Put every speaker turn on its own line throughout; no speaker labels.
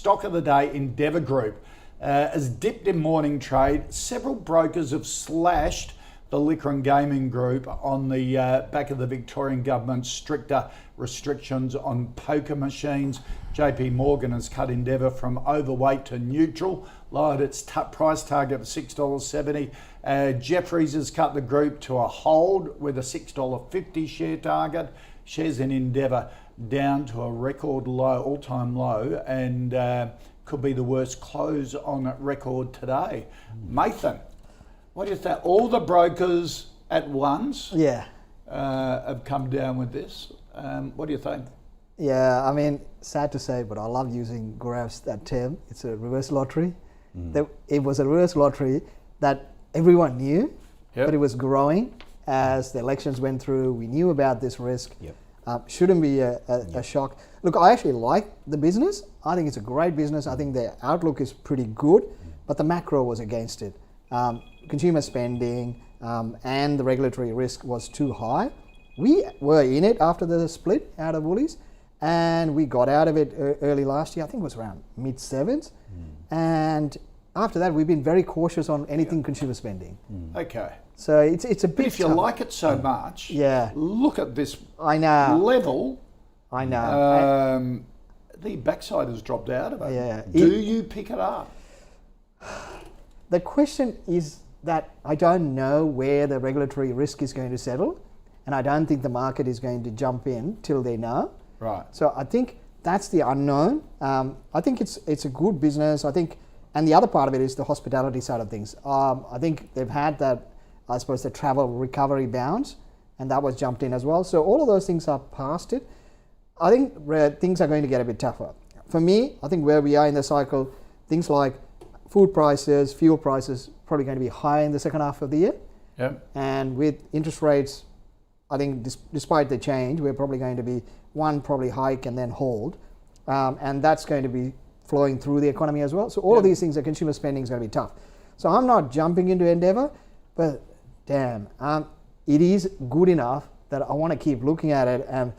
stock of the day, Endeavour Group, has dipped in morning trade. Several brokers have slashed the liquor and gaming group on the back of the Victorian government's stricter restrictions on poker machines. JP Morgan has cut Endeavour from overweight to neutral, lowered its price target of $6.70. Jefferies has cut the group to a hold with a $6.50 share target. Shares in Endeavour down to a record low, all-time low, and could be the worst close on record today. Mathan, what do you think? All the brokers at once have come down with this. What do you think?
Yeah, I mean, sad to say, but I love using Gaurav's that term. It's a reverse lottery. It was a reverse lottery that everyone knew, but it was growing as the elections went through. We knew about this risk. Shouldn't be a shock. Look, I actually like the business. I think it's a great business. I think the outlook is pretty good, but the macro was against it. Consumer spending and the regulatory risk was too high. We were in it after the split out of Woolies, and we got out of it early last year. I think it was around mid-sevens. And after that, we've been very cautious on anything consumer spending.
Okay.
So it's a bit
But if you
tough.
like it so much, look at this
I know.
level.
I know.
The backside has dropped out of it.
Yeah.
Do you pick it up?
The question is that I don't know where the regulatory risk is going to settle, and I don't think the market is going to jump in till they know.
Right.
So I think that's the unknown. I think it's a good business. I think, and the other part of it is the hospitality side of things. I think they've had that, I suppose, the travel recovery bounce, and that was jumped in as well. So all of those things are past it. I think things are going to get a bit tougher. For me, I think where we are in the cycle, things like food prices, fuel prices, probably going to be higher in the second half of the year. And with interest rates, I think despite the change, we're probably going to be probably hike and then hold. And that's going to be flowing through the economy as well. So all of these things, the consumer spending is going to be tough. So I'm not jumping into Endeavour, but damn, it is good enough that I want to keep looking at it, and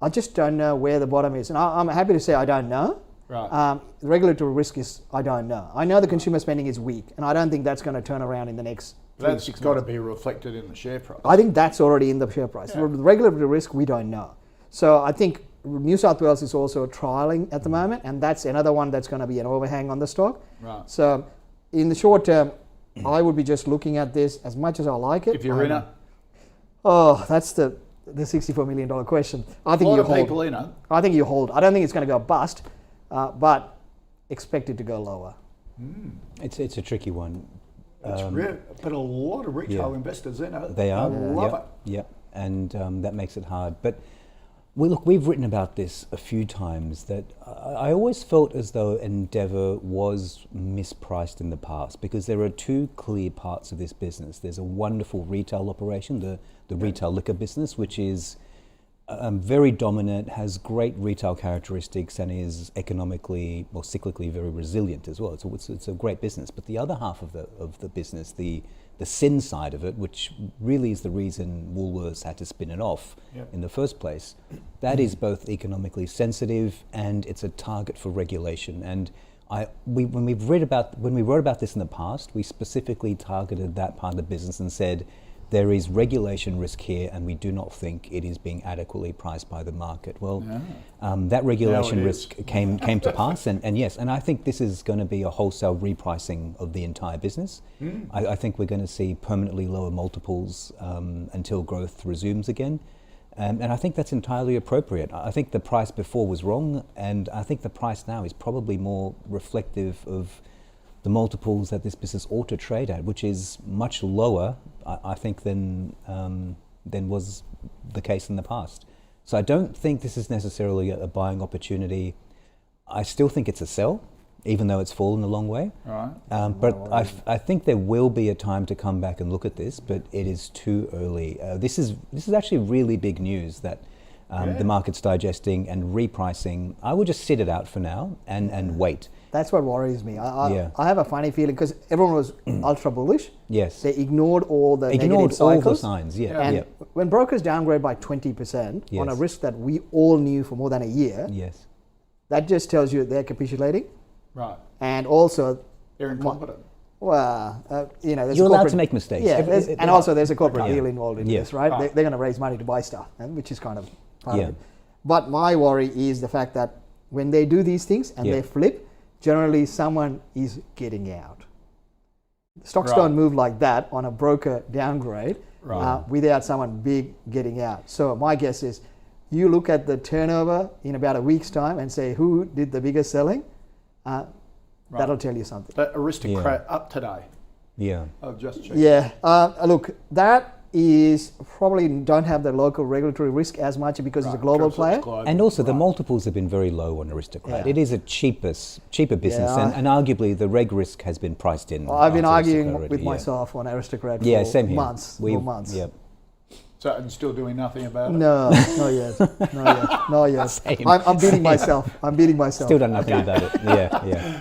I just don't know where the bottom is. And I'm happy to say I don't know.
Right.
The regulatory risk is I don't know. I know the consumer spending is weak, and I don't think that's going to turn around in the next 3 to 6 months.
That's got to be reflected in the share price.
I think that's already in the share price. The regulatory risk, we don't know. So I think New South Wales is also trialling at the moment, and that's another one that's going to be an overhang on the stock.
Right.
So in the short term, I would be just looking at this as much as I like it.
If you're in it?
Oh, that's the $64 million question. I think
A lot
you
of
hold.
people in it.
I think you hold. I don't think it's going to go bust, but expect it to go lower.
It's a tricky one.
But a lot of retail investors in it.
They are.
I love it.
Yeah, and that makes it hard. But we've written about this a few times, that I always felt as though Endeavour was mispriced in the past, because there are two clear parts of this business. There's a wonderful retail operation, the retail liquor business, which is very dominant, has great retail characteristics, and is economically or cyclically very resilient as well. It's a great business. But the other half of the business, the sin side of it, which really is the reason Woolworths had to spin it off in the first place, that is both economically sensitive and it's a target for regulation. And when we wrote about this in the past, we specifically targeted that part of the business and said, there is regulation risk here, and we do not think it is being adequately priced by the market. Well, that regulation risk came to pass, and yes, and I think this is going to be a wholesale repricing of the entire business. I think we're going to see permanently lower multiples until growth resumes again, and I think that's entirely appropriate. I think the price before was wrong, and I think the price now is probably more reflective of the multiples that this business ought to trade at, which is much lower, I think, than was the case in the past. So I don't think this is necessarily a buying opportunity. I still think it's a sell, even though it's fallen a long way.
Right.
But I think there will be a time to come back and look at this, but it is too early. This is actually really big news that the market's digesting and repricing. I would just sit it out for now and wait.
That's what worries me. I have a funny feeling, because everyone was ultra bullish.
Yes.
They ignored all the negative cycles.
All the signs,
And when brokers downgrade by 20% on a risk that we all knew for more than a year, that just tells you they're capitulating,
Right.
and also,
They're incompetent.
well, there's
You're
a
allowed
corporate-
to make mistakes.
Yeah, and also there's a corporate
Yeah.
deal involved in
Yeah.
this, right?
Right.
They're going to raise money to buy stuff, which is kind of part
Yeah.
of it. But my worry is the fact that when they do these things and
Yeah.
they flip, generally someone is getting out. Stocks
Right.
don't move like that on a broker downgrade
Right.
without someone big getting out. So my guess is you look at the turnover in about a week's time and say who did the biggest selling. That'll tell you something.
The Aristocrat up today.
Yeah.
I've just checked.
Yeah, look, that is probably don't have the local regulatory risk as much because it's a
Right,
global
because
player.
it's global.
And also the
Right.
multiples have been very low on Aristocrat.
Yeah.
It is a cheaper business,
Yeah,
and arguably the reg risk has been priced in.
I've been
onto
arguing
Aristocrat already,
with
yeah.
myself on Aristocrat
Yeah,
for
same here.
months.
Yep.
So I'm still doing nothing about it.
No, not yet. Not yet.
Same.
I'm beating myself. I'm beating myself.
Still done nothing about it. Yeah, yeah.